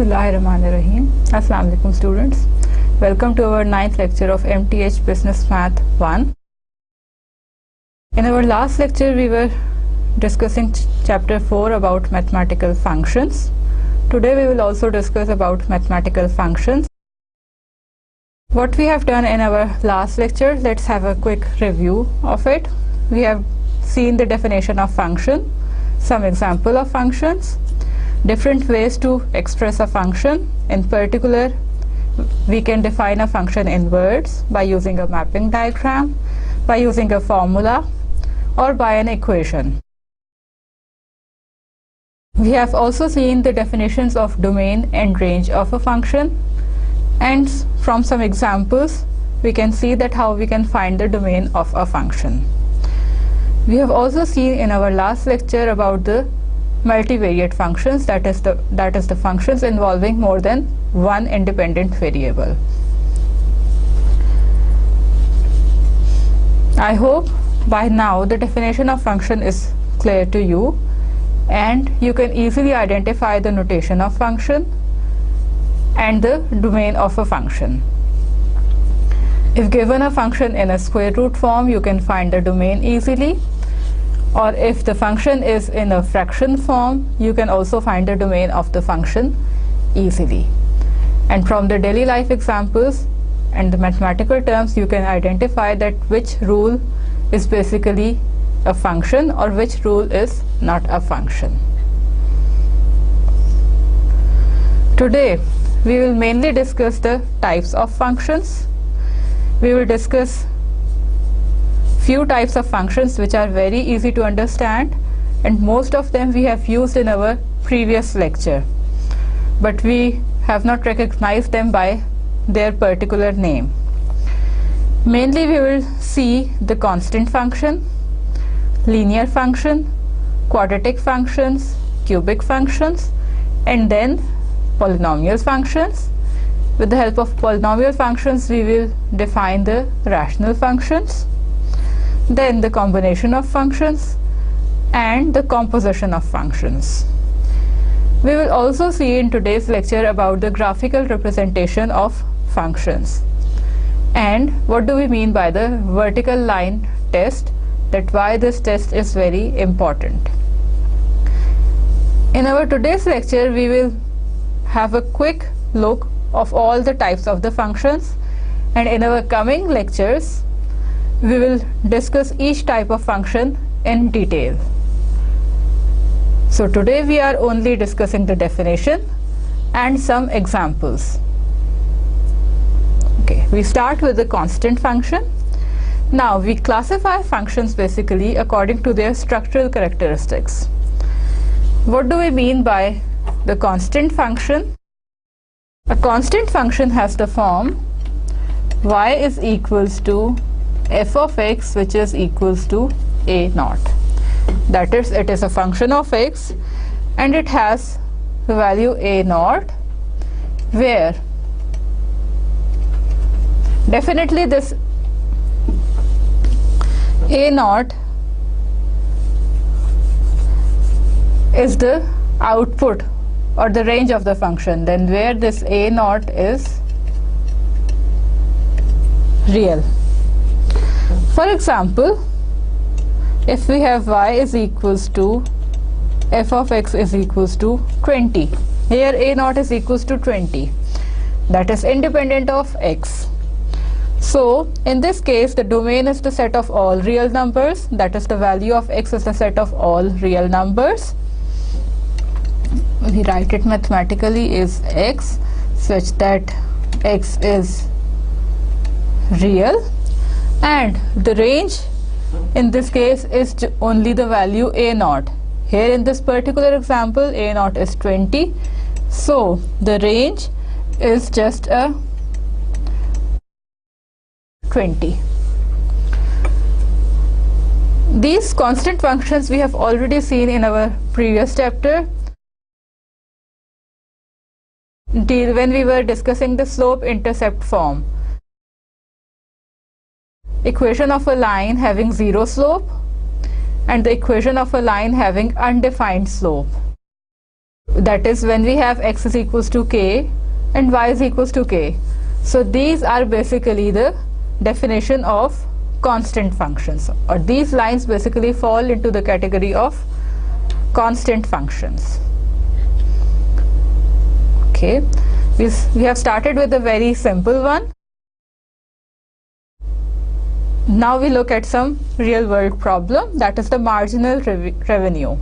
Bismillahirrahmanirrahim. Assalamu alaikum students. Welcome to our 9th lecture of MTH Business Math 1. In our last lecture we were discussing chapter 4 about mathematical functions. Today we will also discuss about mathematical functions. What we have done in our last lecture, let's have a quick review of it. We have seen the definition of function, some example of functions, different ways to express a function. In particular, we can define a function in words by using a mapping diagram, by using a formula, or by an equation. We have also seen the definitions of domain and range of a function, and from some examples we can see that how we can find the domain of a function. We have also seen in our last lecture about the multivariate functions, that is the functions involving more than one independent variable. I hope by now the definition of function is clear to you and you can easily identify the notation of function and the domain of a function. If given a function in a square root form, you can find the domain easily, or if the function is in a fraction form, you can also find the domain of the function easily. And from the daily life examples and the mathematical terms, you can identify that which rule is basically a function or which rule is not a function. Today we will mainly discuss the types of functions. We will discuss few types of functions which are very easy to understand, and most of them we have used in our previous lecture, but we have not recognized them by their particular name. Mainly we will see the constant function, linear function, quadratic functions, cubic functions, and then polynomial functions. With the help of polynomial functions we will define the rational functions, then the combination of functions, and the composition of functions. We will also see in today's lecture about the graphical representation of functions and what do we mean by the vertical line test, that why this test is very important. In our today's lecture we will have a quick look of all the types of the functions, and in our coming lectures we will discuss each type of function in detail. So today we are only discussing the definition and some examples. Okay, we start with the constant function. Now we classify functions basically according to their structural characteristics. What do we mean by the constant function? A constant function has the form y is equals to f of x, which is equals to a naught. That is, it is a function of x and it has the value a naught, where definitely this a naught is the output or the range of the function, then where this a naught is real. For example, if we have y is equals to f of x is equals to 20, here a naught is equals to 20, that is independent of x. So in this case the domain is the set of all real numbers, that is the value of x is the set of all real numbers. We write it mathematically is x such that x is real, and the range in this case is only the value a naught. Here in this particular example a naught is 20, so the range is just a 20. These constant functions we have already seen in our previous chapter when we were discussing the slope-intercept form. Equation of a line having zero slope and the equation of a line having undefined slope. that is when we have x is equals to k and y is equals to k. So these are basically the definition of constant functions, or these lines basically fall into the category of constant functions. Okay, we have started with a very simple one. Now we look at some real world problem, that is the marginal revenue.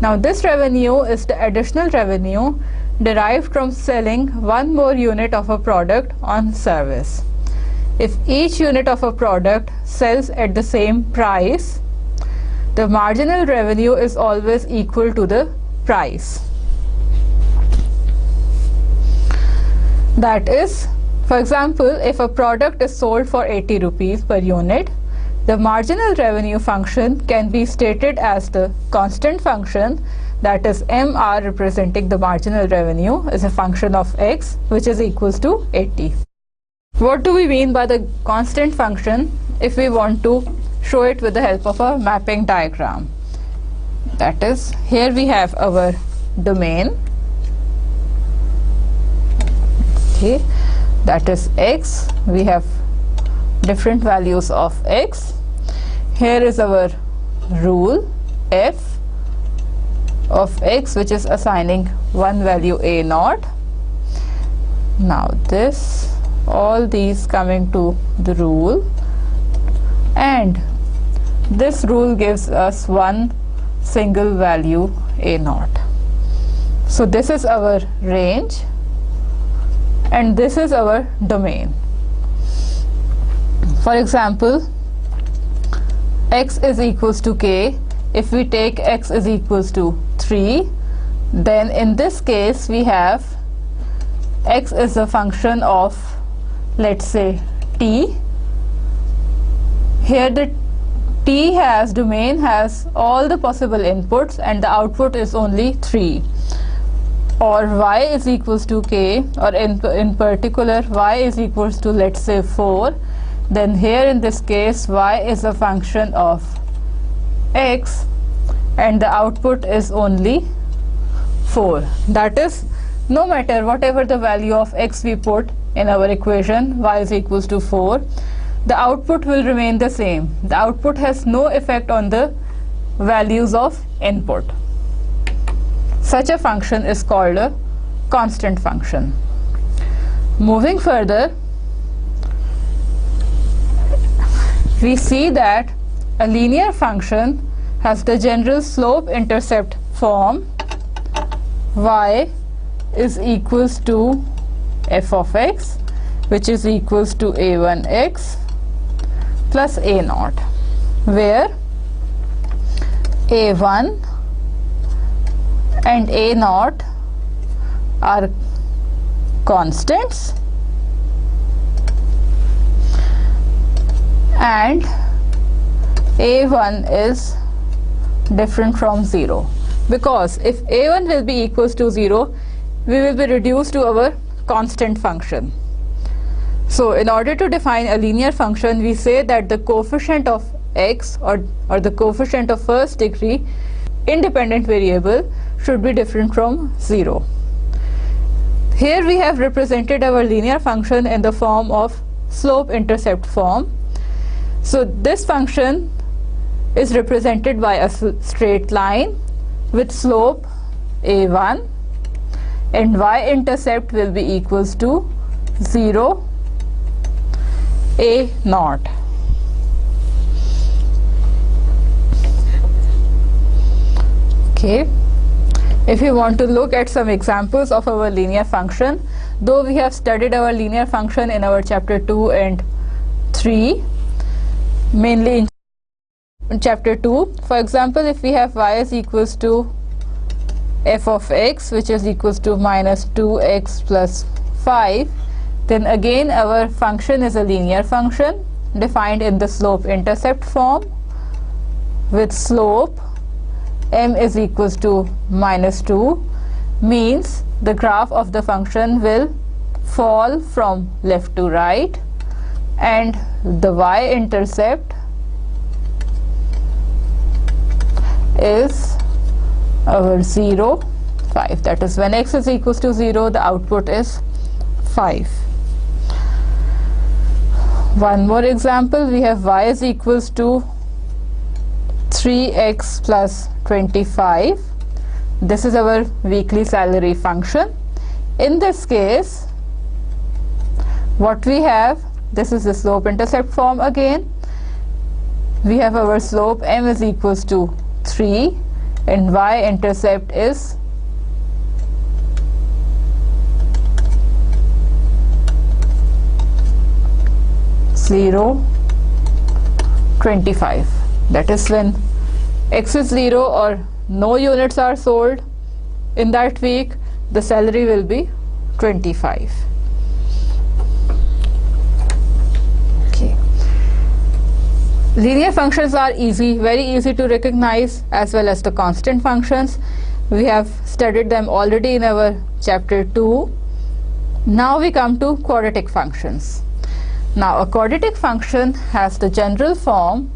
Now this revenue is the additional revenue derived from selling one more unit of a product on service. If each unit of a product sells at the same price, the marginal revenue is always equal to the price. That is, for example, if a product is sold for 80 rupees per unit, the marginal revenue function can be stated as the constant function, that is MR representing the marginal revenue is a function of x, which is equals to 80. What do we mean by the constant function if we want to show it with the help of a mapping diagram? That is, here we have our domain, okay, that is x, we have different values of x. Here is our rule f of x, which is assigning one value a naught. Now this, all these coming to the rule, and this rule gives us one single value a naught. So this is our range and this is our domain. For example, x is equals to k. If we take x is equals to 3, then in this case we have x is a function of, let's say, t. Here the t has, domain has all the possible inputs and the output is only 3. Or y is equals to k, or in particular y is equals to, let's say, 4. Then here in this case y is a function of x and the output is only 4. That is, no matter whatever the value of x we put in our equation, y is equals to 4, the output will remain the same. The output has no effect on the values of input. Such a function is called a constant function. Moving further, we see that a linear function has the general slope-intercept form y is equals to f of x, which is equals to a1x plus a naught, where a1 and a naught are constants and a1 is different from 0, because if a1 will be equals to 0, we will be reduced to our constant function. So in order to define a linear function, we say that the coefficient of x or the coefficient of first degree independent variable should be different from 0. Here we have represented our linear function in the form of slope-intercept form. So this function is represented by a straight line with slope a1 and y-intercept will be equals to 0 a naught. Okay, if you want to look at some examples of our linear function, though we have studied our linear function in our chapter 2 and 3, mainly in chapter 2. For example, if we have y is equals to f of x, which is equals to minus 2x plus 5, then again our function is a linear function defined in the slope-intercept form with slope m is equals to minus 2, means the graph of the function will fall from left to right and the y-intercept is our 0, 5. That is, when x is equals to 0, the output is 5. One more example, we have y is equals to 3x plus 25. This is our weekly salary function. In this case, what we have, this is the slope intercept form again. We have our slope m is equals to 3 and y intercept is 0, 25. That is, when x is 0 or no units are sold in that week, the salary will be 25. Okay. Linear functions are easy, very easy to recognize, as well as the constant functions. We have studied them already in our chapter 2. Now we come to quadratic functions. Now a quadratic function has the general form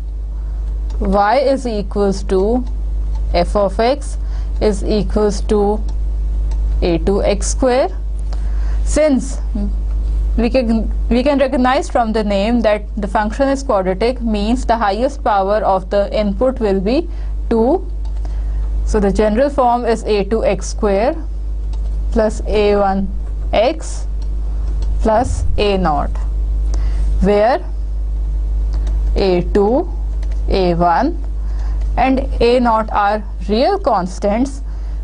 y is equals to f of x is equals to a2x square. Since we can recognize from the name that the function is quadratic, means the highest power of the input will be 2. So the general form is a2x square plus a1x plus a0, where a2, a1 and a0 are real constants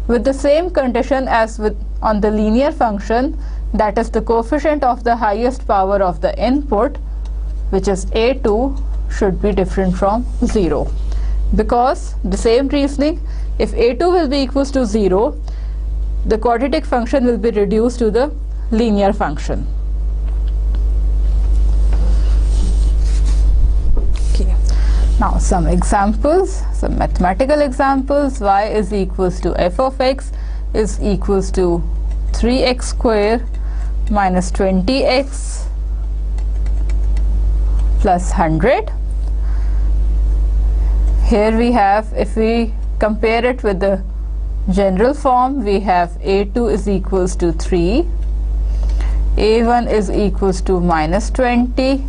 with the same condition as on the linear function, that is, the coefficient of the highest power of the input, which is a2, should be different from 0. Because the same reasoning, if a2 will be equals to 0, the quadratic function will be reduced to the linear function. Now some examples, some mathematical examples. Y is equals to f of x is equals to 3x square minus 20x plus 100. Here we have, if we compare it with the general form, we have a2 is equals to 3, a1 is equals to minus 20,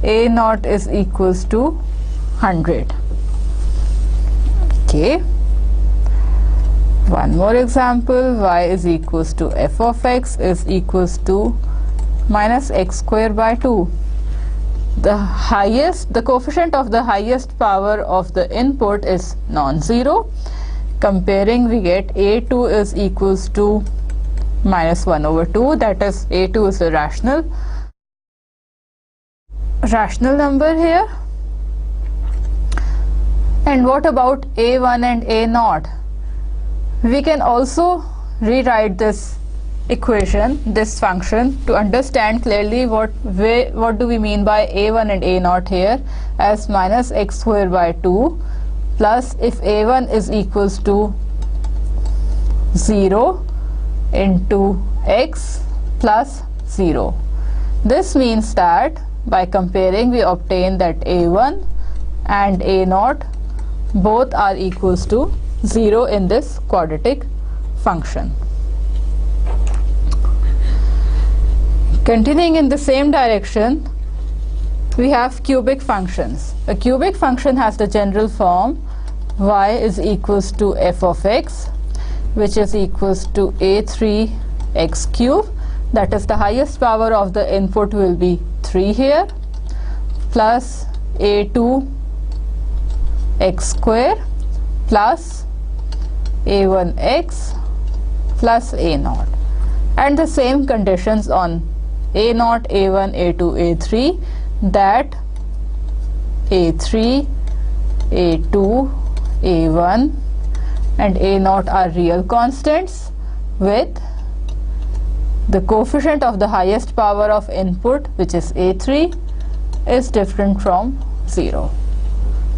a0 is equals to 100. Okay. One more example, y is equals to f of x is equals to minus x square by 2. The coefficient of the highest power of the input is non-zero. Comparing, we get a2 is equals to minus 1 over 2, that is, a2 is a rational number here. And what about a1 and a0? We can also rewrite this equation, this function, to understand clearly what do we mean by a1 and a0 here, as minus x square by 2 plus, if a1 is equals to 0 into x plus 0. This means that by comparing, we obtain that a1 and a0 both are equals to 0 in this quadratic function. Continuing in the same direction, we have cubic functions. A cubic function has the general form y is equals to f of x, which is equals to a3x cube, that is, the highest power of the input will be 3 here, plus a2 x square plus a1x plus a0, and the same conditions on a0, a1, a2, a3, that a3, a2, a1 and a0 are real constants with the coefficient of the highest power of input, which is a3, is different from 0.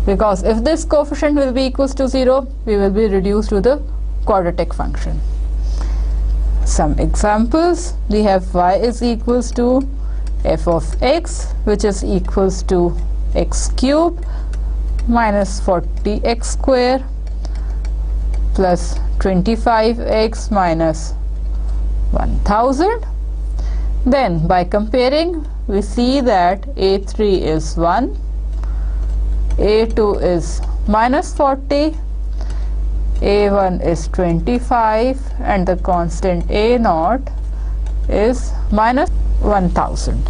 Because if this coefficient will be equals to 0, we will be reduced to the quadratic function. Some examples, we have y is equals to f of x, which is equals to x cube minus 40x square plus 25x minus 1000. Then by comparing, we see that a3 is 1, a2 is minus 40, a1 is 25, and the constant a0 is minus 1000.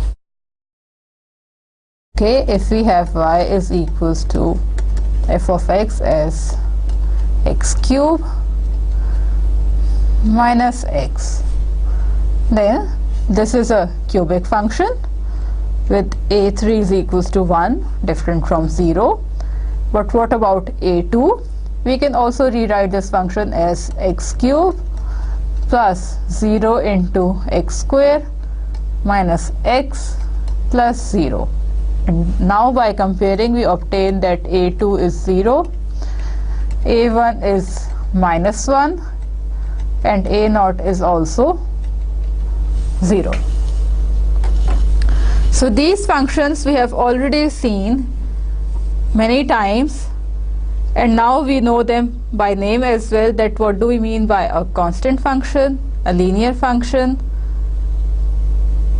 Okay, if we have y is equals to f of x as x cube minus x, then this is a cubic function with a3 is equals to 1, different from 0. But what about a2? We can also rewrite this function as x cube plus 0 into x square minus x plus 0. And now by comparing, we obtain that a2 is 0, a1 is minus 1, and a0 is also 0. So these functions we have already seen many times, and now we know them by name as well, that what do we mean by a constant function, a linear function,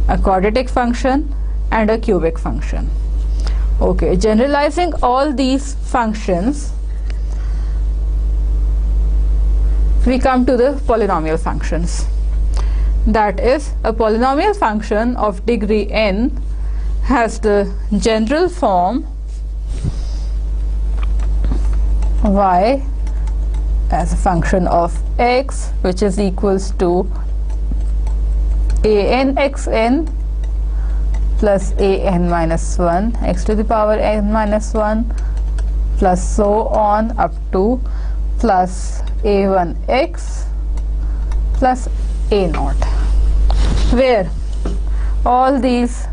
a quadratic function, and a cubic function. Okay, generalizing all these functions, we come to the polynomial functions. That is, a polynomial function of degree n has the general form y as a function of x, which is equals to an xn plus an minus 1 x to the power n minus 1 plus so on up to plus a1x plus a0, where all these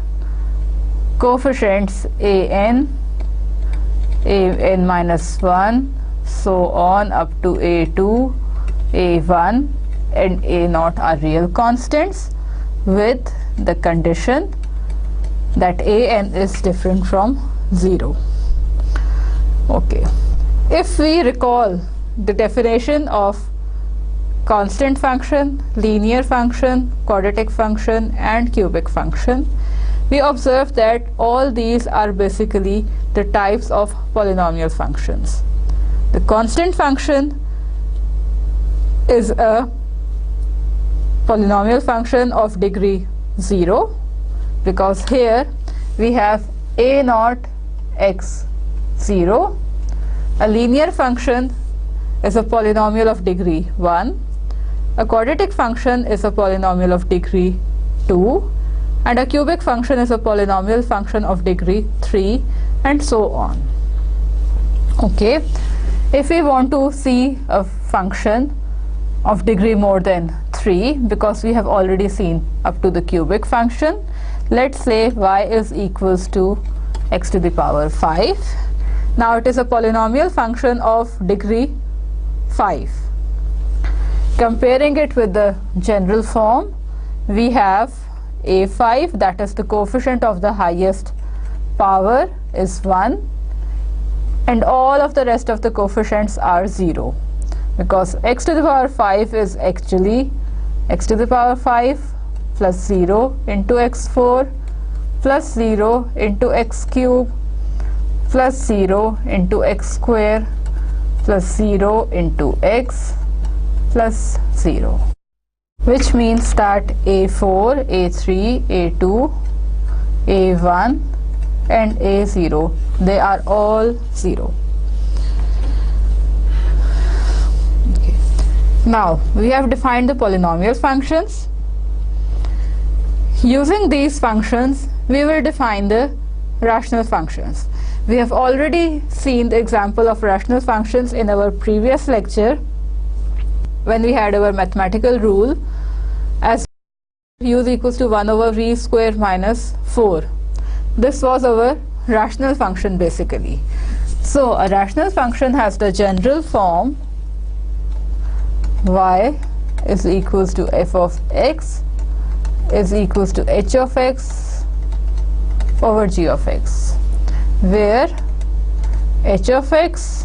coefficients an minus 1, so on up to a2, a1 and a0 are real constants, with the condition that an is different from 0. Okay, if we recall the definition of constant function, linear function, quadratic function and cubic function, we observe that all these are basically the types of polynomial functions. The constant function is a polynomial function of degree 0, because here we have a0 x 0. A linear function is a polynomial of degree 1. A quadratic function is a polynomial of degree 2, and a cubic function is a polynomial function of degree 3, and so on. Okay, if we want to see a function of degree more than 3, because we have already seen up to the cubic function, let's say y is equals to x to the power 5. Now it is a polynomial function of degree 5. Comparing it with the general form, we have a5, that is the coefficient of the highest power is 1, and all of the rest of the coefficients are 0, because x to the power 5 is actually x to the power 5 plus 0 into x4 plus 0 into x cube plus 0 into x square plus 0 into x plus 0, which means that a4, a3, a2, a1 and a0, they are all 0. Okay. Now we have defined the polynomial functions. Using these functions, we will define the rational functions. We have already seen the example of rational functions in our previous lecture when we had our mathematical rule as u is equals to 1 over v square minus 4. This was our rational function basically. So a rational function has the general form y is equals to f of x is equals to h of x over g of x, where h of x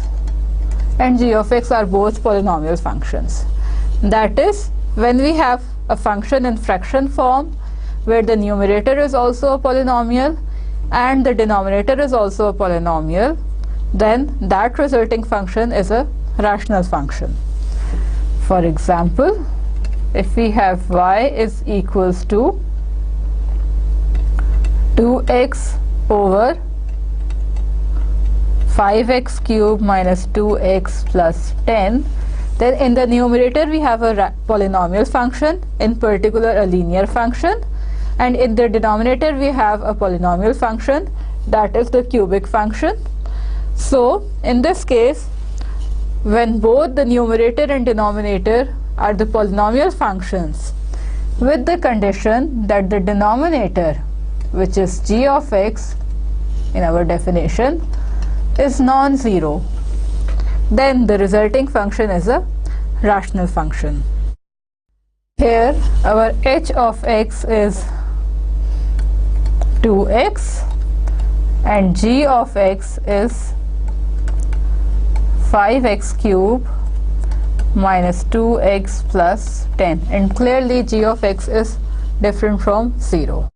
and g of x are both polynomial functions. That is, when we have a function in fraction form where the numerator is also a polynomial and the denominator is also a polynomial, then that resulting function is a rational function. For example, if we have y is equals to 2x over 5x cubed minus 2x plus 10, then in the numerator we have a polynomial function, in particular a linear function, and in the denominator we have a polynomial function, that is the cubic function. So in this case, when both the numerator and denominator are the polynomial functions, with the condition that the denominator, which is g of x in our definition, is non-zero, then the resulting function is a rational function. Here our h of x is 2x and g of x is 5x cubed minus 2x plus 10, and clearly g of x is different from 0.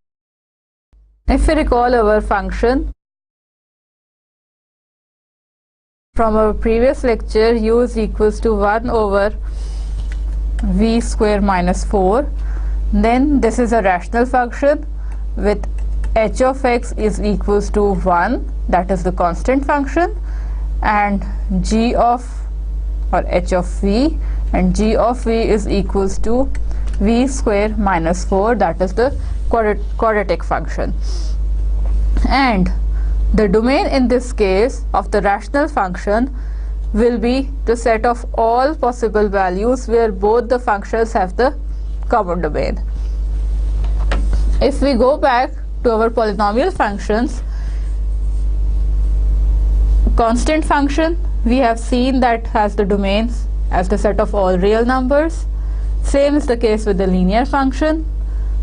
If we recall our function from our previous lecture, u is equals to 1 over v square minus 4, then this is a rational function with h of x is equals to 1, that is the constant function, and g of or h of v and g of v is equals to v square minus 4, that is the quadratic function. And the domain in this case of the rational function will be the set of all possible values where both the functions have the common domain. If we go back to our polynomial functions, constant function we have seen that has the domains as the set of all real numbers. Same is the case with the linear function,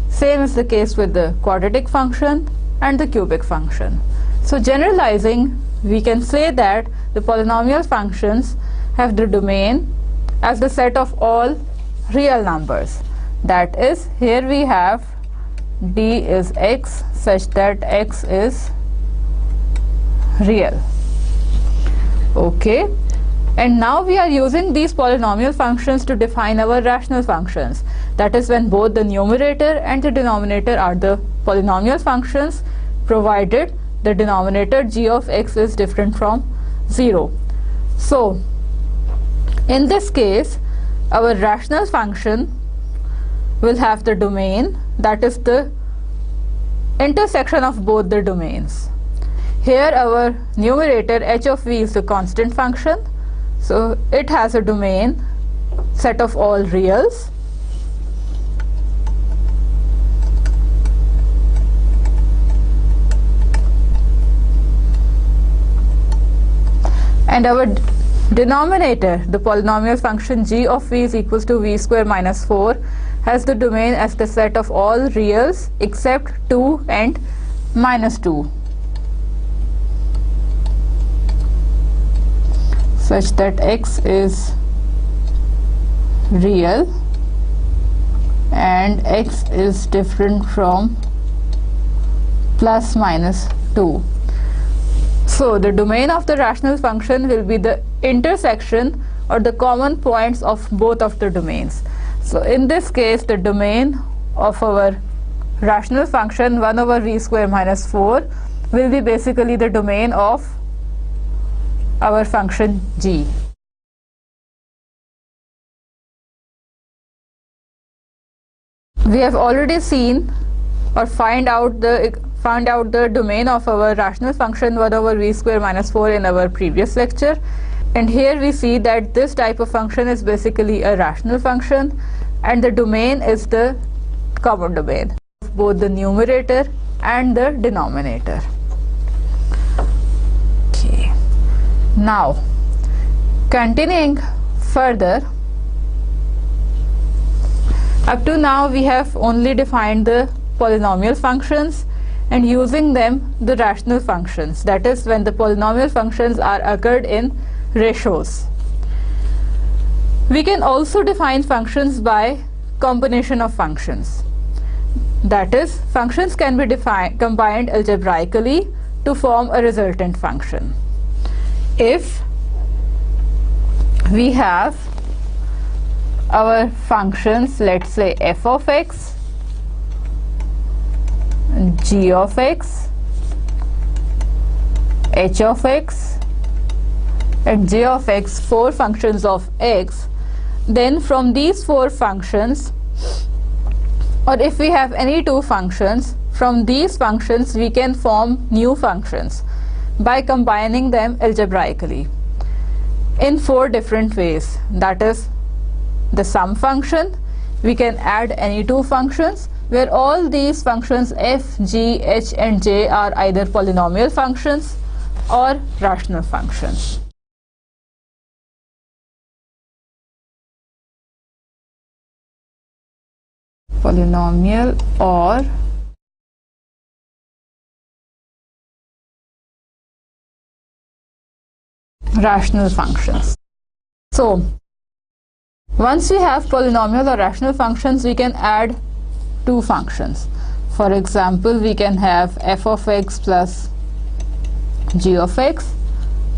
same is the case with the quadratic function and the cubic function. So generalizing, we can say that the polynomial functions have the domain as the set of all real numbers. That is, here we have d is x such that x is real. Okay, and now we are using these polynomial functions to define our rational functions. That is, when both the numerator and the denominator are the polynomial functions, provided the denominator g of x is different from 0. So in this case, our rational function will have the domain that is the intersection of both the domains. Here our numerator h of v is the constant function, so it has a domain set of all reals, and our denominator, the polynomial function g of v is equals to v square minus 4, has the domain as the set of all reals except 2 and minus 2, such that x is real and x is different from plus minus 2. So the domain of the rational function will be the intersection or the common points of both of the domains. So in this case, the domain of our rational function 1 over v square minus 4 will be basically the domain of our function g. We have already seen or found out the domain of our rational function 1 over v square minus 4 in our previous lecture, and here we see that this type of function is basically a rational function and the domain is the common domain of both the numerator and the denominator. Okay, now continuing further, up to now we have only defined the polynomial functions and using them the rational functions, that is when the polynomial functions are occurred in ratios. We can also define functions by combination of functions. That is, functions can be combined algebraically to form a resultant function. If we have our functions, let's say f of x, g of x, h of x, and j of x, 4 functions of x, then from these 4 functions, or if we have any 2 functions, from these functions we can form new functions by combining them algebraically in 4 different ways. That is, the sum function, we can add any 2 functions where all these functions f, g, h and j are either polynomial functions or rational functions. Polynomial or rational functions. So, once we have polynomial or rational functions, we can add 2 functions. For example, we can have f of x plus g of x.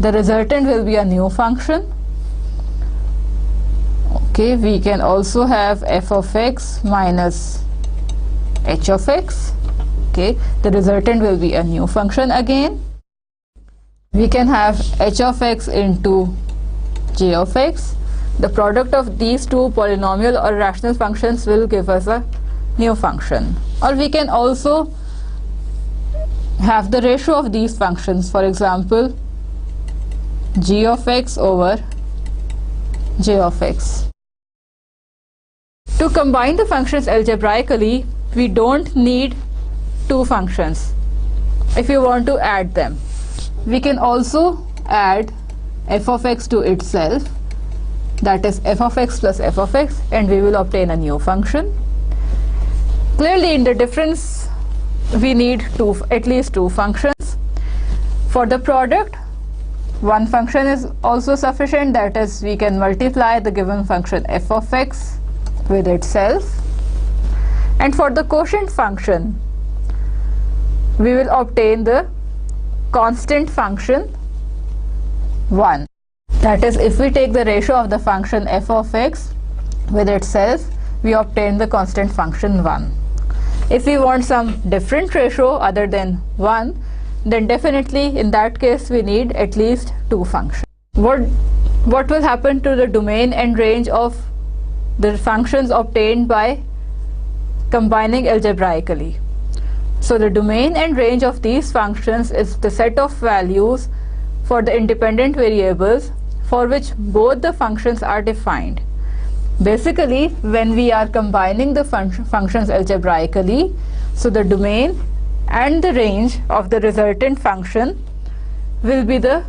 The resultant will be a new function. Okay, we can also have f of x minus h of x. Okay, the resultant will be a new function again. We can have h of x into j of x. The product of these 2 polynomial or rational functions will give us a new function. Or we can also have the ratio of these functions. For example, g of x over j of x. To combine the functions algebraically, we don't need 2 functions. If you want to add them, we can also add f of x to itself, that is f of x plus f of x, and we will obtain a new function. Clearly, in the difference we need at least 2 functions. For the product, 1 function is also sufficient, that is, we can multiply the given function f of x with itself. And for the quotient function, we will obtain the constant function 1. That is, if we take the ratio of the function f of x with itself, we obtain the constant function 1. If we want some different ratio other than 1, then definitely in that case we need at least 2 functions. What will happen to the domain and range of the functions obtained by combining algebraically? So the domain and range of these functions is the set of values for the independent variables for which both the functions are defined. Basically, when we are combining the functions algebraically, so the domain and the range of the resultant function will be the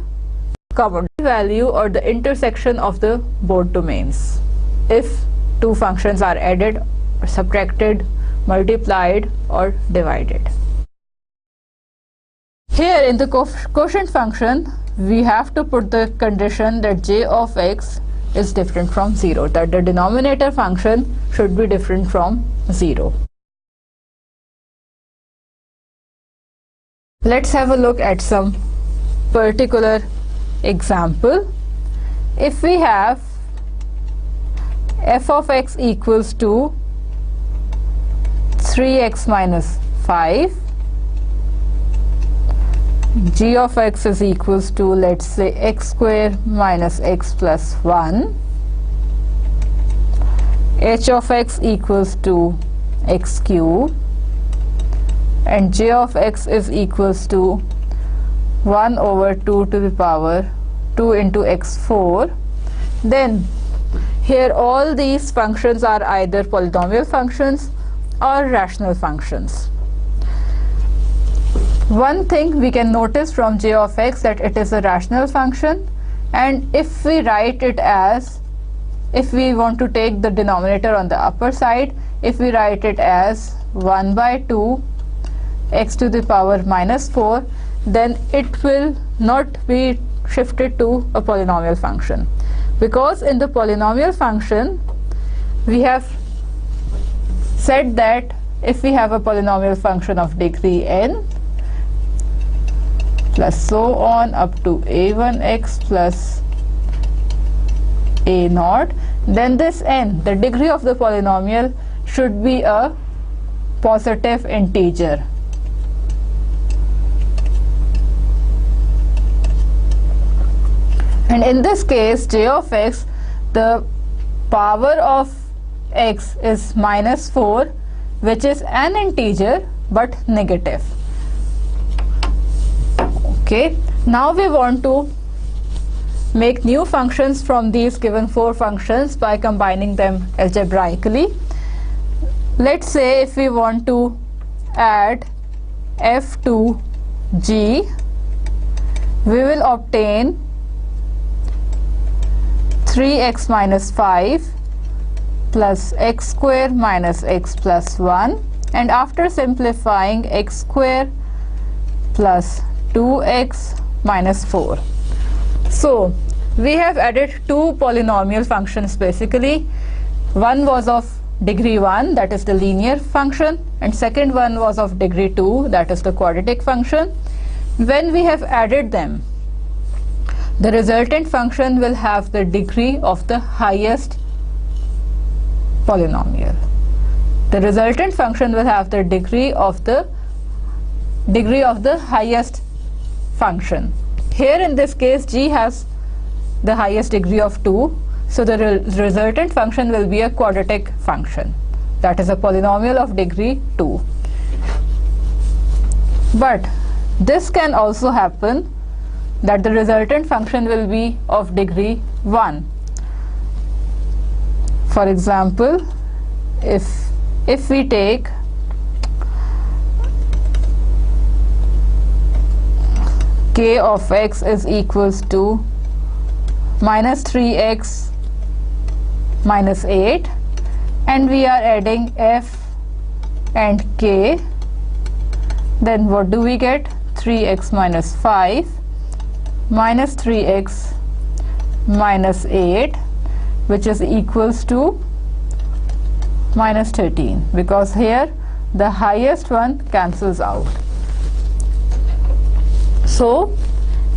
common value or the intersection of the both domains, if 2 functions are added, or subtracted, multiplied or divided. Here in the quotient function, we have to put the condition that j of x is different from 0, that the denominator function should be different from 0. Let's have a look at some particular example. If we have f of x equals to 3x minus 5, g of x is equals to, let's say, x square minus x plus 1, h of x equals to x cube, and j of x is equals to 1 over 2 to the power 2 into x4, then here all these functions are either polynomial functions or rational functions. One thing we can notice from j of x, that it is a rational function, and if we write it as, if we want to take the denominator on the upper side, if we write it as 1 by 2 x to the power minus 4, then it will not be shifted to a polynomial function. Because in the polynomial function we have said that if we have a polynomial function of degree n plus so on up to a1x plus a naught, then this n, the degree of the polynomial, should be a positive integer. And in this case, j of x, the power of x is -4, which is an integer but negative. Okay, now we want to make new functions from these given 4 functions by combining them algebraically. Let's say if we want to add f to g, we will obtain 3x minus 5 plus x square minus x plus 1, and after simplifying x square plus 2x minus 4. So we have added 2 polynomial functions basically. One was of degree 1, that is the linear function, and second one was of degree 2, that is the quadratic function. When we have added them, the resultant function will have the degree of the highest polynomial. The resultant function will have the degree of the highest function. Here in this case, g has the highest degree of 2, so the resultant function will be a quadratic function, that is a polynomial of degree 2. But this can also happen that the resultant function will be of degree 1. For example, if we take k of x is equals to minus 3x minus 8, and we are adding f and k, then what do we get? 3x minus 5 minus 3x minus 8, which is equals to minus 13, because here the highest one cancels out. So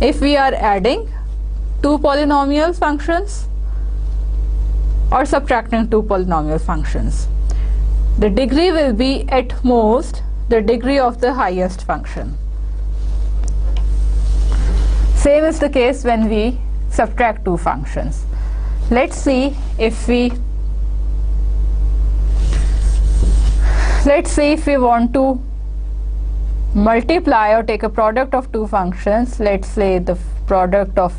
if we are adding 2 polynomial functions or subtracting 2 polynomial functions, the degree will be at most the degree of the highest function. Same is the case when we subtract 2 functions. Let's see if we want to multiply or take a product of 2 functions. Let's say the product of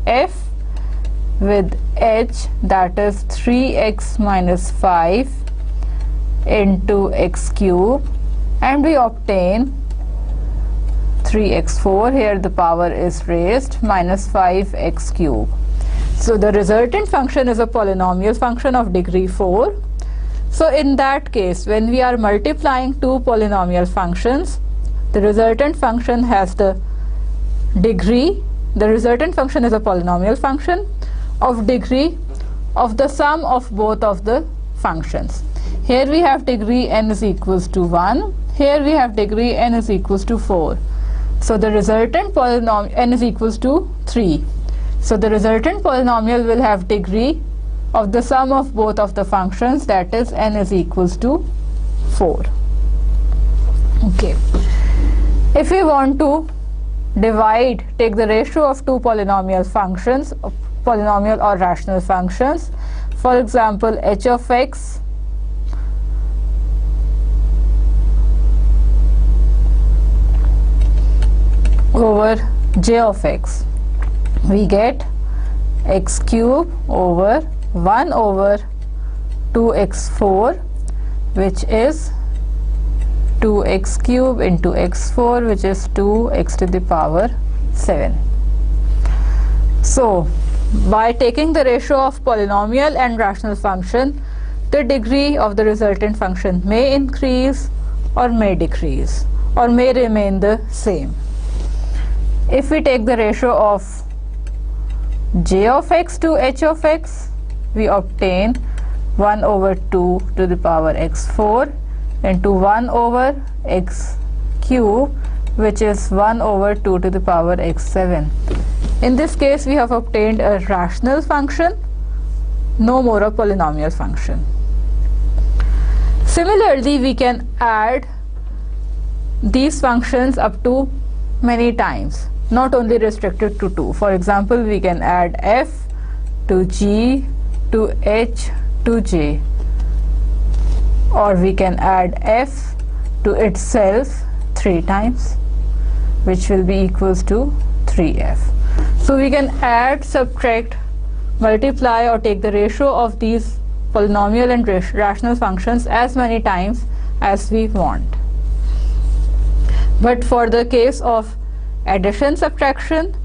f with h, that is 3x minus 5 into x cube, and we obtain 3x4, here the power is raised, minus 5x cube. So the resultant function is a polynomial function of degree 4. So in that case, when we are multiplying 2 polynomial functions, the resultant function has the degree, the resultant function is a polynomial function of degree of the sum of both of the functions. Here we have degree n is equals to 1, here we have degree n is equals to 4. So the resultant polynomial n is equals to 3. So the resultant polynomial will have degree of the sum of both of the functions, that is n is equals to 4. Okay. If we want to divide, take the ratio of 2 polynomial functions, polynomial or rational functions, for example h of x over j of x, we get x cube over 1 over 2x4, which is 2x cube into x4, which is 2x to the power 7. So by taking the ratio of polynomial and rational function, the degree of the resultant function may increase or may decrease or may remain the same. If we take the ratio of j of x to h of x, we obtain 1 over 2 to the power x4 into 1 over x cube, which is 1 over 2 to the power x7. In this case, we have obtained a rational function, no more a polynomial function. Similarly, we can add these functions up to many times, not only restricted to 2. For example, we can add f to g to h to j, or we can add f to itself 3 times, which will be equals to 3f. So we can add, subtract, multiply, or take the ratio of these polynomial and rational functions as many times as we want. But for the case of addition, subtraction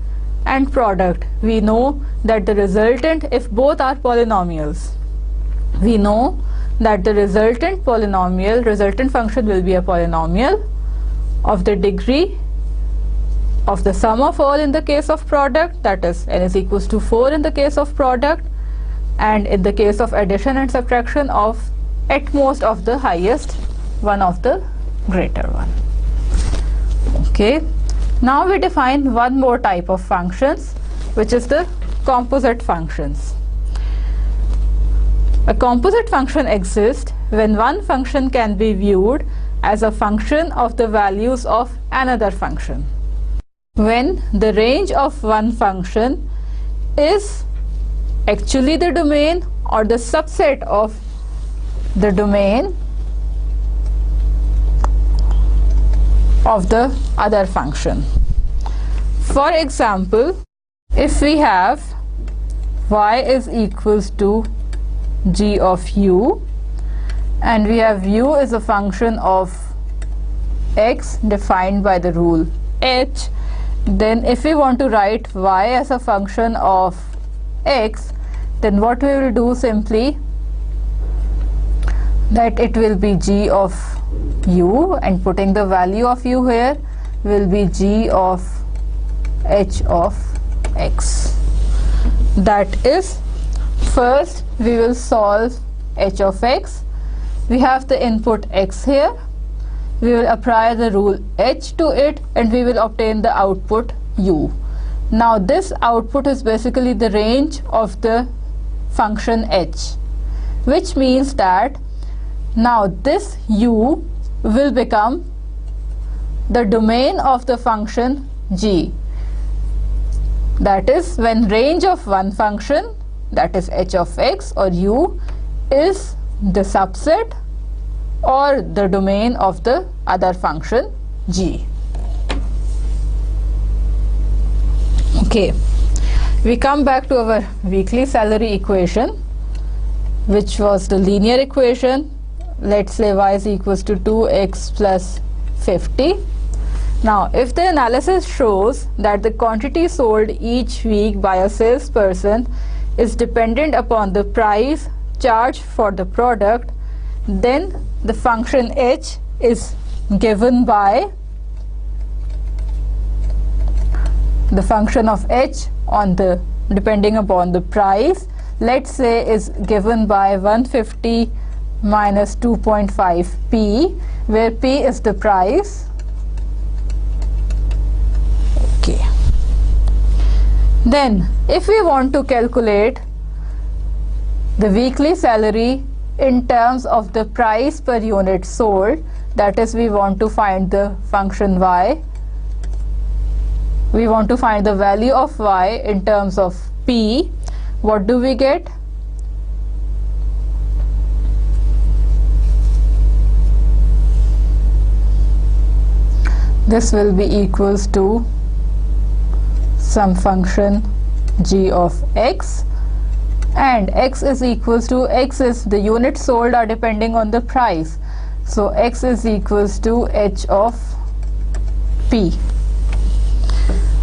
and product, we know that the resultant, if both are polynomials, we know that the resultant function will be a polynomial of the degree of the sum of all in the case of product, that is n is equals to 4 in the case of product, and in the case of addition and subtraction of at most of the highest, one of the greater one. Okay, now we define one more type of functions, which is the composite functions. A composite function exists when one function can be viewed as a function of the values of another function. When the range of one function is actually the domain or the subset of the domain of the other function. For example, if we have y is equals to g of u, and we have u is a function of x defined by the rule h, then if we want to write y as a function of x, then what we will do simply that it will be g of u, and putting the value of u here will be g of h of x. That is, first we will solve h of x. We have the input x here. We will apply the rule h to it, and we will obtain the output u. Now this output is basically the range of the function h, which means that now this u will become the domain of the function g. That is, when range of one function, that is h of x or u, is the subset or the domain of the other function g. Okay, we come back to our weekly salary equation, which was the linear equation. Let's say y is equals to 2x plus 50. Now, if the analysis shows that the quantity sold each week by a salesperson is dependent upon the price charged for the product, then the function h is given by the function of h on the depending upon the price, let's say, is given by 150 minus 2.5 p, where p is the price. Okay. Then if we want to calculate the weekly salary in terms of the price per unit sold, that is, we want to find the function y, we want to find the value of y in terms of p, what do we get? This will be equals to some function g of x, and x is equals to, x is the units sold are depending on the price, so x is equals to h of p.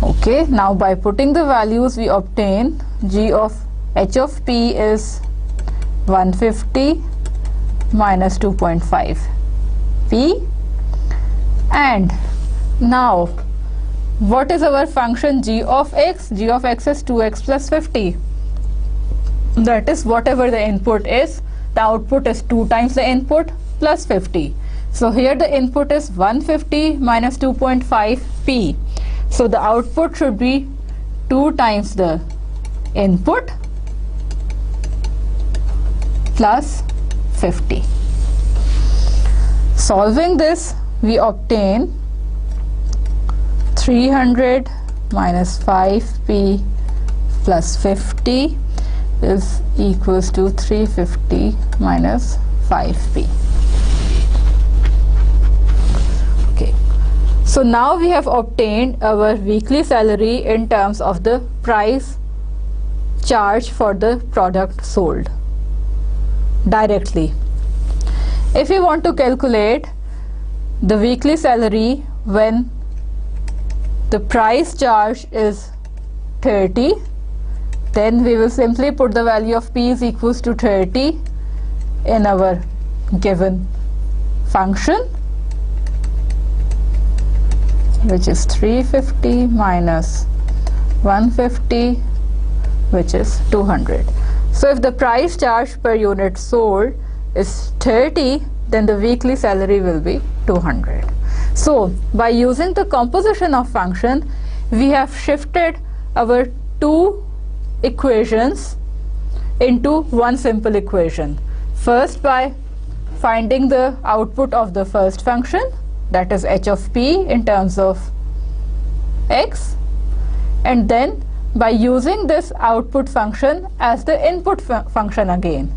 Okay, now by putting the values we obtain g of h of p is 150 minus 2.5 p, and now what is our function g of x? G of x is 2x plus 50. That is, whatever the input is, the output is 2 times the input plus 50. So here the input is 150 minus 2.5 p. So the output should be 2 times the input plus 50. Solving this, we obtain 300 minus 5p plus 50 is equals to 350 minus 5p. Okay, so now we have obtained our weekly salary in terms of the price charged for the product sold directly. If you want to calculate the weekly salary when the price charge is 30, then we will simply put the value of p is equals to 30 in our given function, which is 350 minus 150, which is 200. So if the price charge per unit sold is 30, then the weekly salary will be 200. So by using the composition of function, we have shifted our two equations into one simple equation. First, by finding the output of the first function, that is h of p in terms of x, and then by using this output function as the input function again.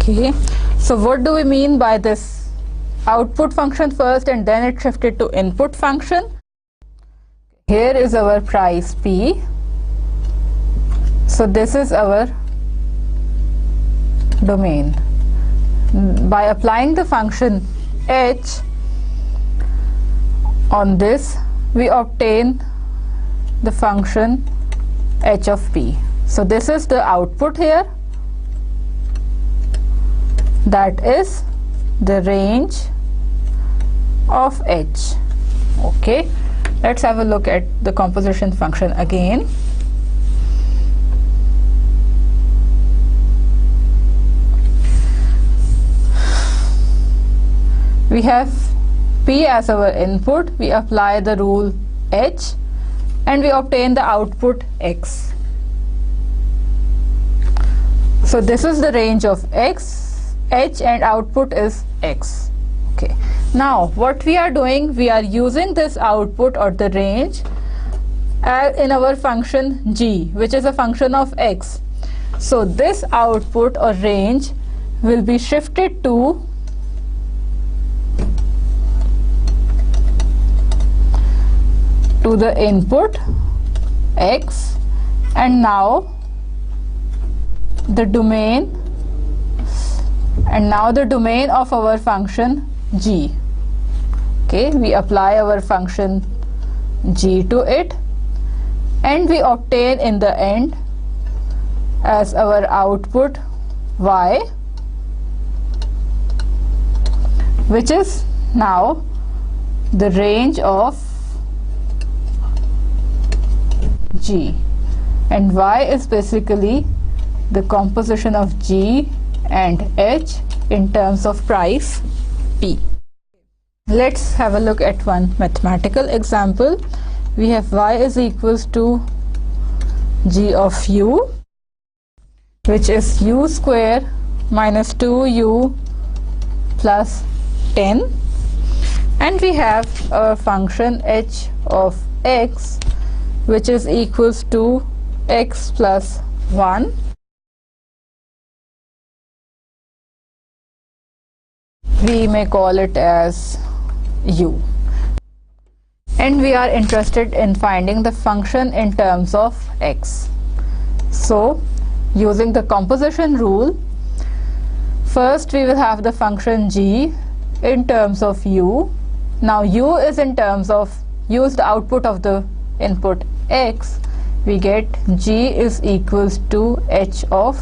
Okay, so what do we mean by this output function first and then it shifted to input function? Here is our price p. So this is our domain. By applying the function h on this, we obtain the function h of p. So this is the output here. That is the range of h. Okay, let's have a look at the composition function again. We have p as our input, we apply the rule h, and we obtain the output x. So this is the range of x, h, and output is x. Okay, now what we are doing, we are using this output or the range in our function g, which is a function of x. So this output or range will be shifted to the input x, and now the domain, of our function g. Okay, we apply our function g to it, and we obtain in the end as our output y, which is now the range of g, and y is basically the composition of g and h in terms of price p. Let's have a look at one mathematical example. We have y is equals to g of u, which is u square minus 2u plus 10, and we have our function h of x, which is equals to x plus 1. We may call it as u. And we are interested in finding the function in terms of x. So, using the composition rule, first we will have the function g in terms of u. Now u is in terms of, use the output of the input x, we get g is equals to h of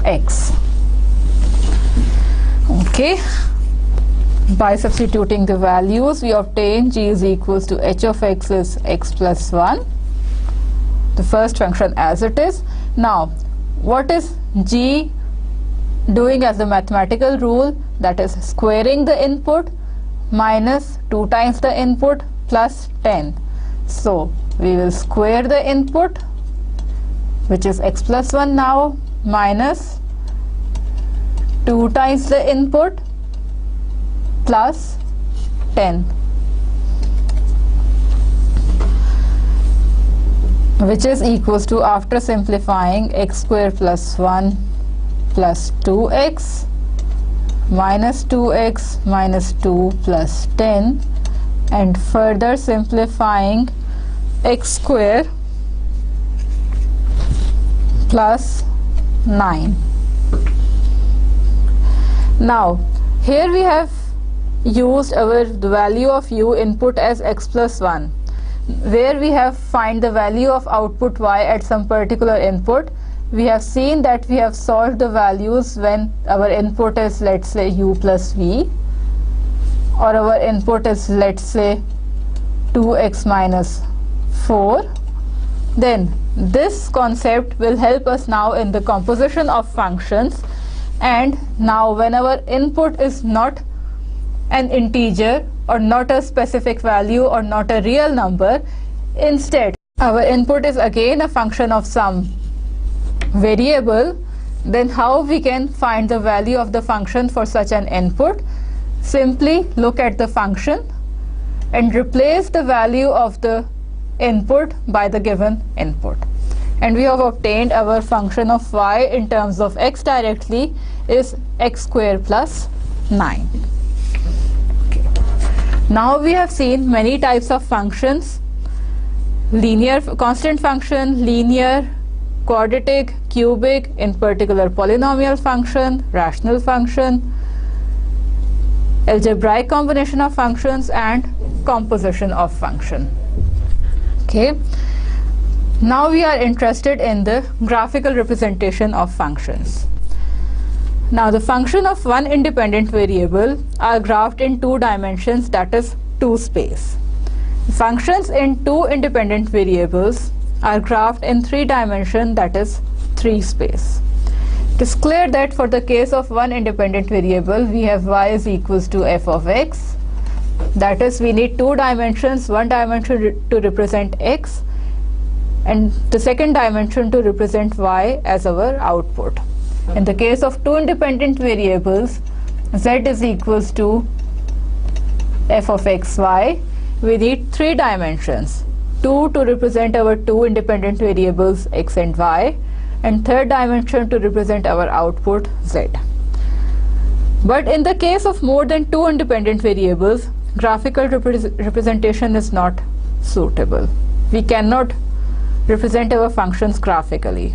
x. Okay, By substituting the values, we obtain g is equals to h of x is x plus 1, the first function as it is. Now, what is g doing as the mathematical rule? That is squaring the input minus 2 times the input plus 10. So, we will square the input, which is x plus 1 now, minus 2 times the input plus 10, which is equals to, after simplifying, x square plus 1 plus 2x minus 2x minus 2 plus 10, and further simplifying, x square plus 9. Now, here we have used the value of u input as x plus 1, where we have find the value of output y at some particular input. We have seen that we have solved the values when our input is, let's say, u plus v, or our input is, let's say, 2x minus 4. Then this concept will help us now in the composition of functions. And now when our input is not an integer or not a specific value or not a real number, instead our input is again a function of some variable, then how we can find the value of the function for such an input? Simply look at the function and replace the value of the input by the given input, and we have obtained our function of y in terms of x directly is x square plus 9. Okay. Now we have seen many types of functions: linear constant function, linear, quadratic, cubic, in particular polynomial function, rational function, algebraic combination of functions, and composition of function. Okay. Now we are interested in the graphical representation of functions. Now the function of one independent variable are graphed in 2 dimensions, that is 2 space. Functions in 2 independent variables are graphed in 3 dimension, that is 3 space. It is clear that for the case of one independent variable, we have y is equals to f of x, that is we need 2 dimensions, one dimension to represent x and the second dimension to represent y as our output. In the case of 2 independent variables, z is equals to f of x y, we need 3 dimensions, 2 to represent our 2 independent variables x and y, and third dimension to represent our output z. But in the case of more than 2 independent variables, graphical representation is not suitable. We cannot represent our functions graphically.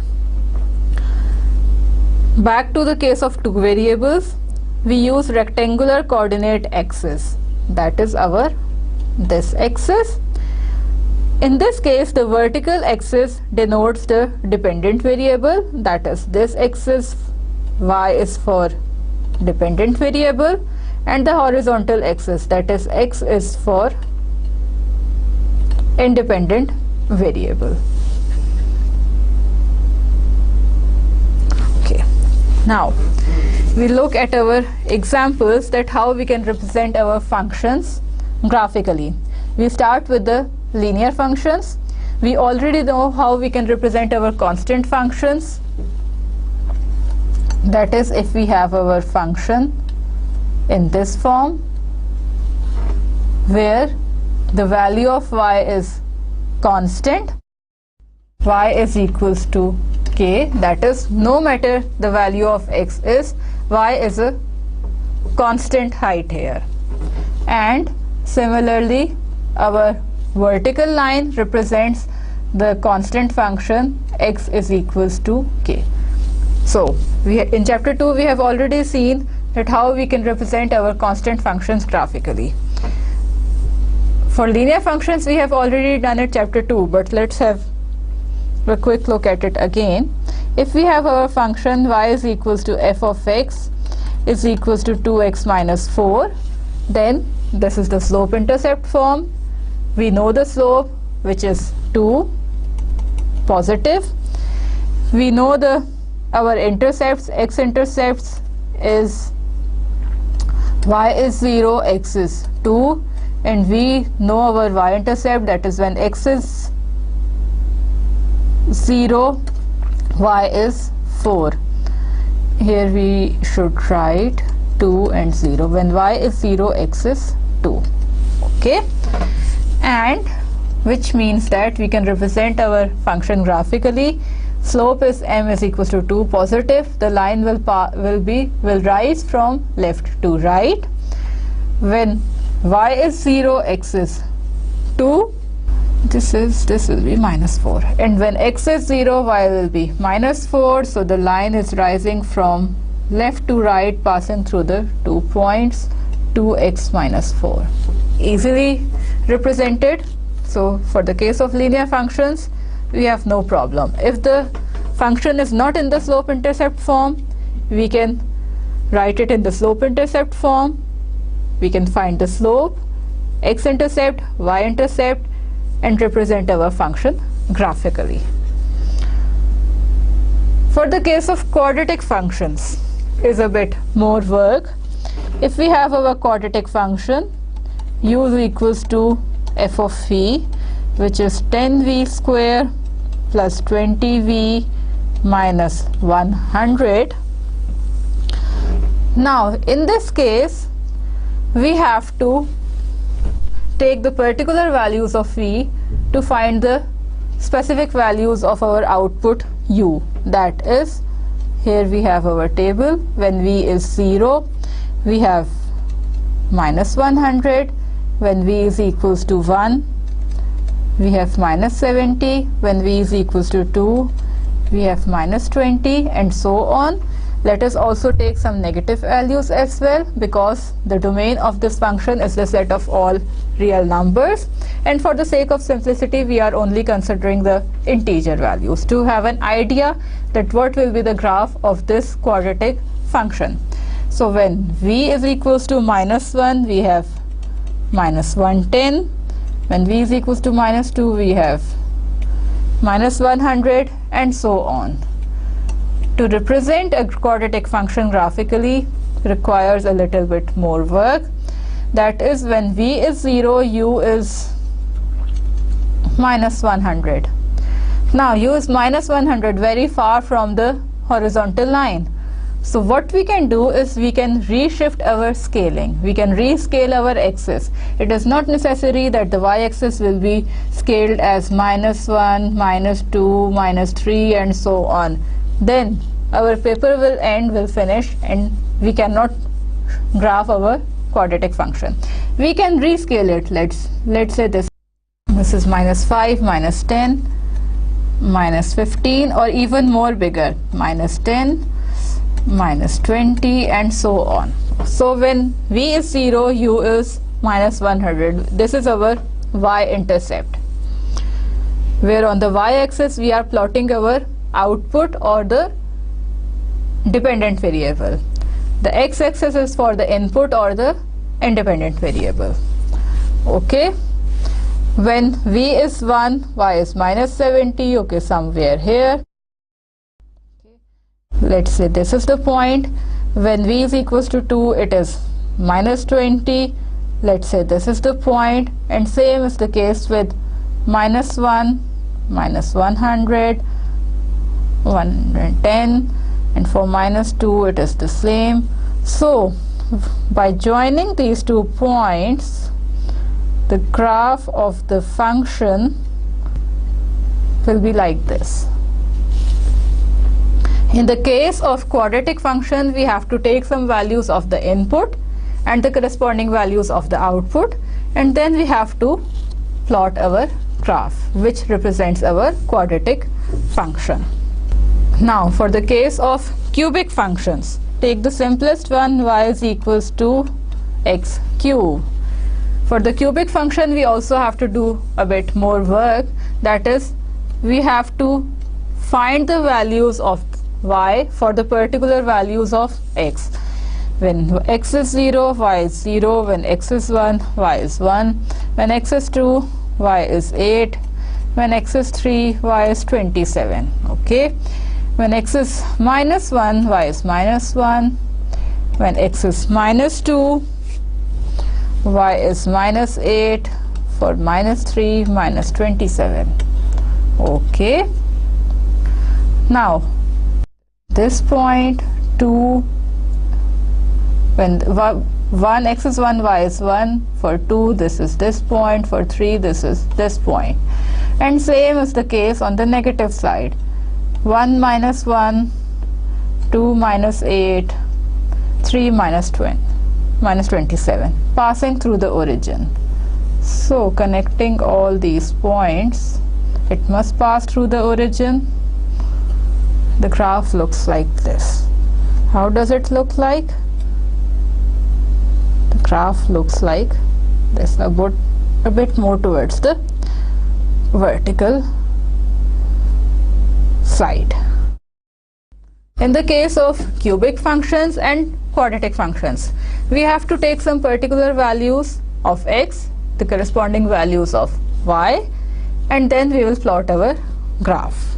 Back to the case of 2 variables, we use rectangular coordinate axis, that is our this axis. In this case, the vertical axis denotes the dependent variable, that is this axis, y is for dependent variable, and the horizontal axis, that is x is for independent variable. Okay, now we look at our examples that how we can represent our functions graphically. We start with the linear functions. We already know how we can represent our constant functions, that is if we have our function in this form where the value of y is constant, y is equals to k, that is no matter the value of x is, y is a constant height here. And similarly our vertical line represents the constant function x is equals to k. So in chapter 2 we have already seen that how we can represent our constant functions graphically. For linear functions we have already done it chapter 2, but let's have a quick look at it again. If we have our function y is equals to f of x is equals to 2x minus 4, Then this is the slope-intercept form. We know the slope, which is 2, positive. We know our intercepts, x-intercepts is y is 0, x is 2, and we know our y-intercept, that is when x is 0, y is 4. Here we should write 2 and 0. When y is 0, x is 2. Okay, and which means that we can represent our function graphically. Slope is m is equals to 2, positive. The line will rise from left to right. When y is 0, x is 2. This will be minus 4. And when x is 0, y will be minus 4. So the line is rising from left to right, passing through the 2 points, 2x minus 4. Easily represented. So for the case of linear functions, we have no problem. If the function is not in the slope-intercept form, we can write it in the slope-intercept form. We can find the slope, x-intercept, y-intercept, and represent our function graphically. For the case of quadratic functions, is a bit more work. If we have our quadratic function, u is equals to f of v, which is 10v square plus 20v minus 100. Now in this case, we have to take the particular values of v to find the specific values of our output u. That is, here we have our table. When v is 0, we have minus 100. When v is equals to 1, we have minus 70. When v is equals to 2, we have minus 20, and so on. Let us also take some negative values as well, because the domain of this function is the set of all real numbers, and for the sake of simplicity we are only considering the integer values to have an idea that what will be the graph of this quadratic function. So when v is equals to minus 1, we have minus 110. When v is equals to minus 2, we have minus 100, and so on. To represent a quadratic function graphically requires a little bit more work. That is, when v is 0, u is minus 100. Now u is minus 100, very far from the horizontal line. So what we can do is we can reshift our scaling. We can rescale our axis. It is not necessary that the y-axis will be scaled as minus 1, minus 2, minus 3, and so on. Then our paper will finish, and we cannot graph our quadratic function. We can rescale it. Let's say this is minus 5, minus 10, minus 15, or even more bigger, minus 10, minus 20, and so on. So when v is 0, u is minus 100. This is our y-intercept, where on the y-axis we are plotting our output or the dependent variable. The x-axis is for the input or the independent variable. Okay, when v is 1, y is minus 70. Okay, somewhere here. Let's say this is the point. When v is equals to 2, it is minus 20. Let's say this is the point, and same is the case with minus 1, minus 100, 110, and for minus 2 it is the same. So by joining these 2 points, the graph of the function will be like this. In the case of quadratic function, we have to take some values of the input and the corresponding values of the output, and then we have to plot our graph, which represents our quadratic function. Now for the case of cubic functions, take the simplest one, y is equals to x cube. For the cubic function, we also have to do a bit more work. That is, we have to find the values of y for the particular values of x. When x is 0, y is 0. When x is 1, y is 1. When x is 2, y is 8. When x is 3, y is 27. Okay. When x is minus 1, y is minus 1. When x is minus 2, y is minus 8. For minus 3, minus 27. Okay. Now, this point 2, when 1, x is 1, y is 1. For 2, this is this point. For 3, this is this point. And same is the case on the negative side. 1 minus 1, 2 minus 8, 3 minus 20, minus 27, passing through the origin. So connecting all these points, it must pass through the origin. The graph looks like this. How does it look like? The graph looks like this, a bit more towards the vertical side. In the case of cubic functions and quadratic functions, we have to take some particular values of x, the corresponding values of y, and then we will plot our graph.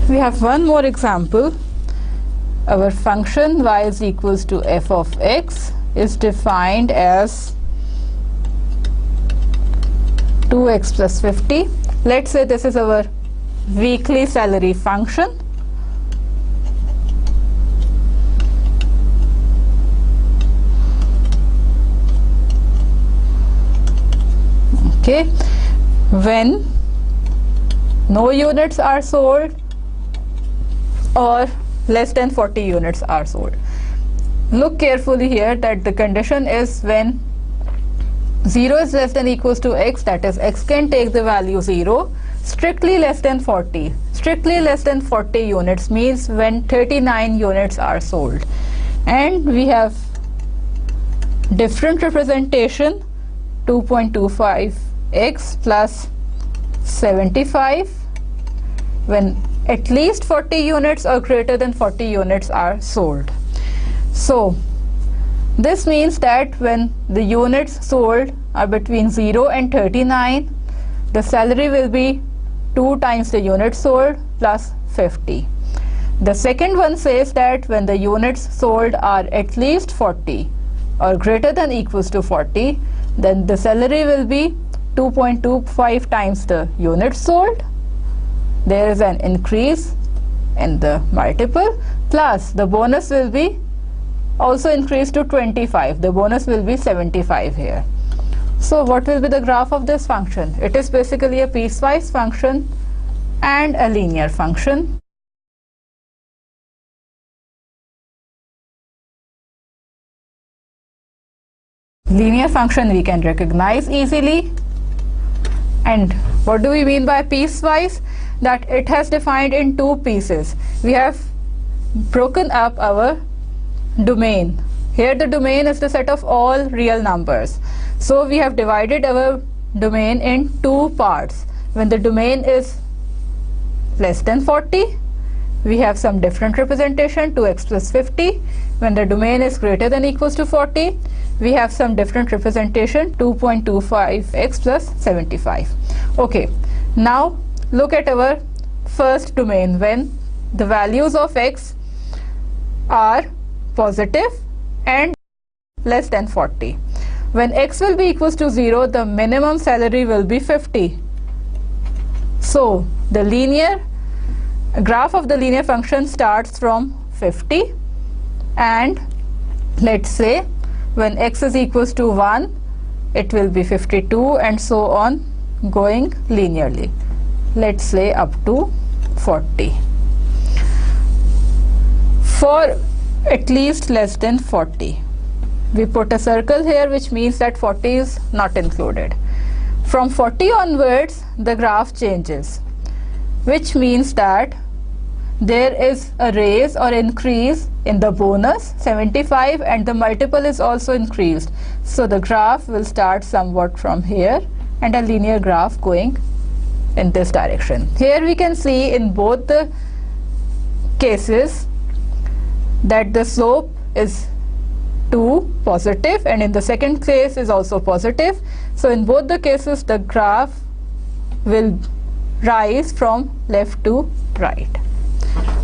We have one more example. Our function y is equals to f of x is defined as 2x plus 50. Let's say this is our weekly salary function. Okay. When no units are sold or less than 40 units are sold. Look carefully here that the condition is when 0 is less than equals to x, that is x can take the value 0, strictly less than 40. Strictly less than 40 units means when 39 units are sold. And we have different representation, 2.25x plus 75 when at least 40 units or greater than 40 units are sold. So this means that when the units sold are between 0 and 39, the salary will be 2 times the units sold plus 50. The second one says that when the units sold are at least 40 or greater than equals to 40, then the salary will be 2.25 times the units sold. There is an increase in the multiple, plus the bonus will be also increased to 25. The bonus will be 75 here. So what will be the graph of this function? It is basically a piecewise function and a linear function. Linear function we can recognize easily. And what do we mean by piecewise? That it has defined in 2 pieces. We have broken up our domain. Here the domain is the set of all real numbers. So we have divided our domain in 2 parts. When the domain is less than 40, we have some different representation, 2x plus 50. When the domain is greater than equals to 40, we have some different representation, 2.25x plus 75. Okay, now look at our first domain when the values of x are positive and less than 40. When x will be equals to 0, the minimum salary will be 50. So the linear graph of the linear function starts from 50, and let's say when x is equals to 1, it will be 52, and so on, going linearly. Let's say up to 40. For at least less than 40, we put a circle here, which means that 40 is not included. From 40 onwards, the graph changes, which means that there is a raise or increase in the bonus 75, and the multiple is also increased. So the graph will start somewhat from here and a linear graph going in this direction. Here we can see in both the cases that the slope is 2 positive, and in the second case is also positive. So in both the cases the graph will rise from left to right.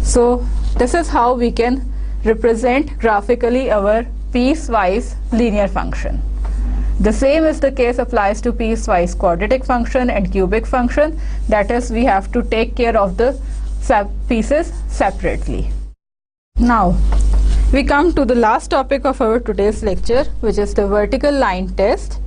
So this is how we can represent graphically our piecewise linear function. The same is the case applies to piecewise quadratic function and cubic function, that is, we have to take care of the pieces separately. Now we come to the last topic of our today's lecture, which is the vertical line test.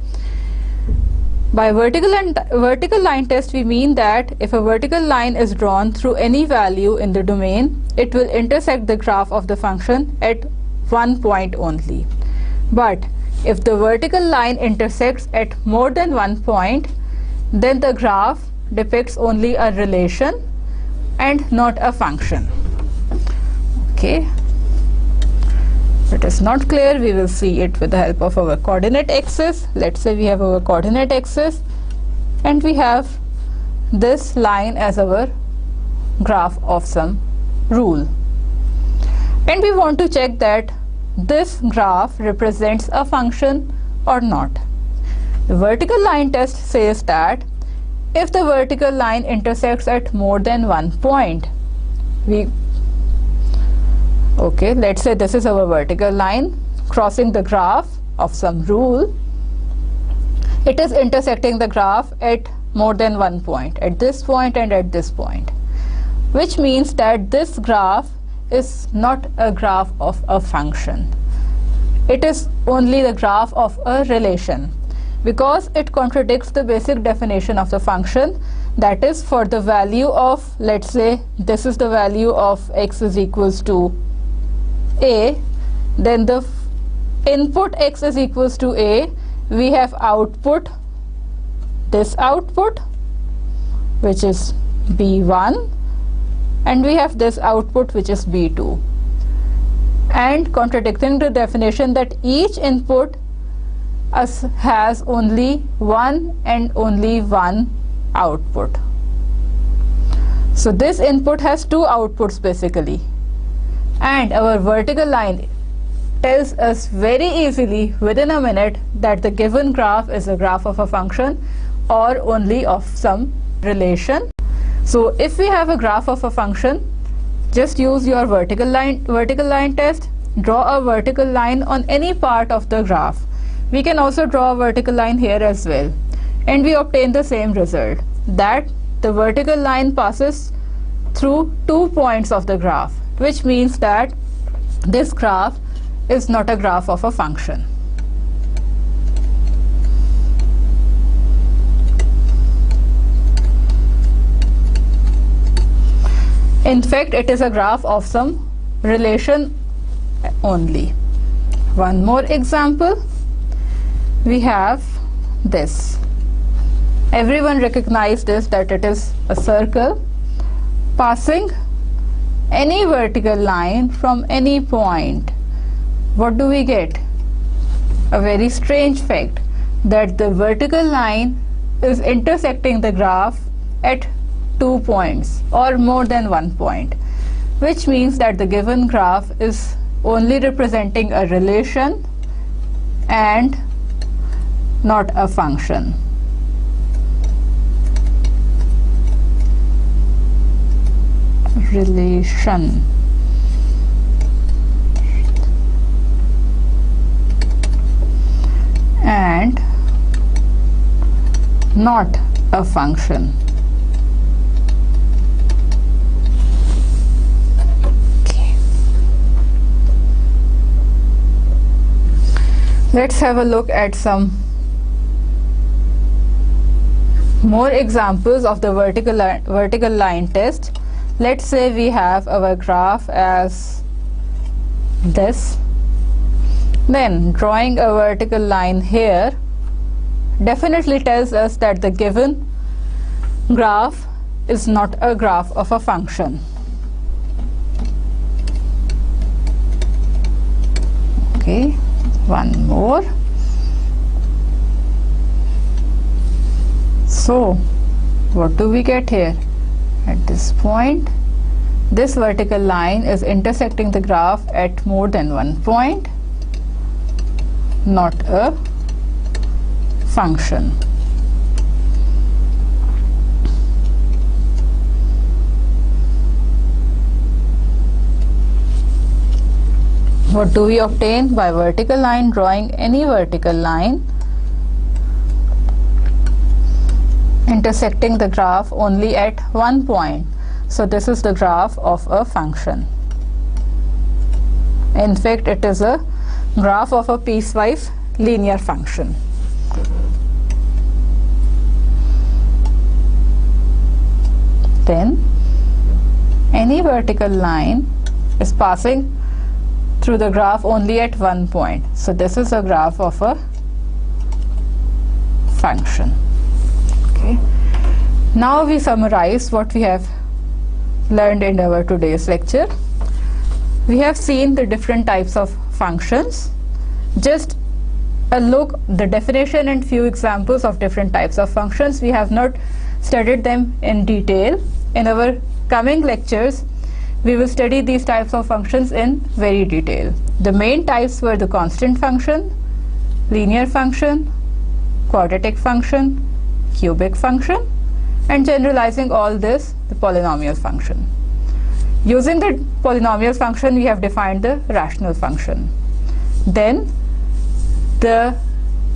By vertical line test we mean that if a vertical line is drawn through any value in the domain, it will intersect the graph of the function at one point only. But if the vertical line intersects at more than one point, then the graph depicts only a relation and not a function. Okay, it is not clear, we will see it with the help of our coordinate axis. Let's say we have our coordinate axis and we have this line as our graph of some rule, and we want to check that this graph represents a function or not. The vertical line test says that if the vertical line intersects at more than one point, let's say this is our vertical line crossing the graph of some rule. It is intersecting the graph at more than one point, at this point and at this point, which means that this graph is not a graph of a function. It is only the graph of a relation, because it contradicts the basic definition of the function, that is, for the value of, let's say this is the value of x is equals to a, then the input x is equals to a, we have output, this output which is b1, and we have this output which is b2, and contradicting the definition that each input has only one and only one output. So this input has two outputs basically, and our vertical line tells us very easily within a minute that the given graph is a graph of a function or only of some relation. So if we have a graph of a function, just use your vertical line test, draw a vertical line on any part of the graph. We can also draw a vertical line here as well, and we obtain the same result, that the vertical line passes through 2 points of the graph, which means that this graph is not a graph of a function. In fact, it is a graph of some relation only. One more example, we have this. Everyone recognizes this, that it is a circle passing any vertical line from any point. What do we get? A very strange fact, that the vertical line is intersecting the graph at 2 points or more than 1 point, which means that the given graph is only representing a relation and not a function. Relation. And not a function. Okay. Let's have a look at some more examples of the vertical line test. Let's say we have our graph as this. Then drawing a vertical line here definitely tells us that the given graph is not a graph of a function. Okay, one more. So what do we get here? At this point this vertical line is intersecting the graph at more than one point, not a function. What do we obtain by vertical line? Drawing any vertical line intersecting the graph only at one point. So this is the graph of a function. In fact, it is a graph of a piecewise linear function. Then any vertical line is passing through the graph only at one point. So this is a graph of a function. Okay. Now we summarize what we have learned in our today's lecture. We have seen the different types of functions. Just a look, the definition and few examples of different types of functions. We have not studied them in detail. In our coming lectures, we will study these types of functions in very detail. The main types were the constant function, linear function, quadratic function, cubic function, and generalizing all this, the polynomial function. Using the polynomial function, we have defined the rational function. Then the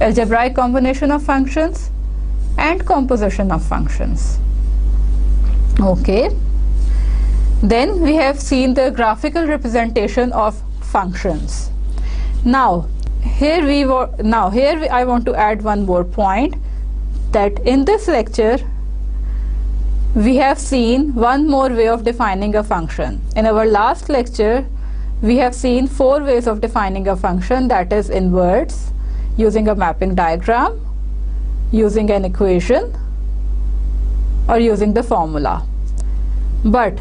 algebraic combination of functions and composition of functions. Okay. Then we have seen the graphical representation of functions. Now here I want to add one more point, that in this lecture we have seen one more way of defining a function. In our last lecture we have seen 4 ways of defining a function, that is in words, using a mapping diagram, using an equation, or using the formula. But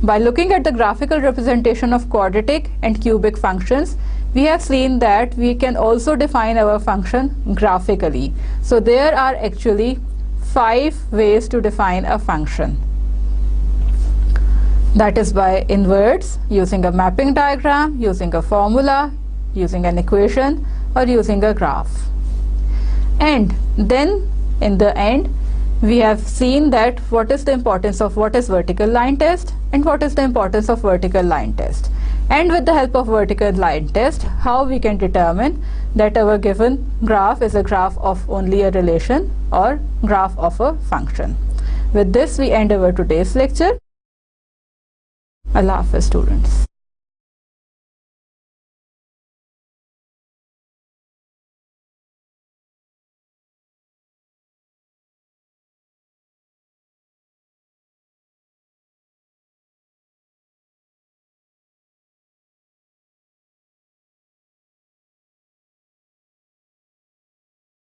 by looking at the graphical representation of quadratic and cubic functions, we have seen that we can also define our function graphically. So there are actually 5 ways to define a function. That is by in words, using a mapping diagram, using a formula, using an equation, or using a graph. And then in the end, we have seen that what is the importance of what is vertical line test and what is the importance of vertical line test. And with the help of vertical line test, how we can determine that our given graph is a graph of only a relation or graph of a function. With this, we end our today's lecture. Allah Hafiz, students.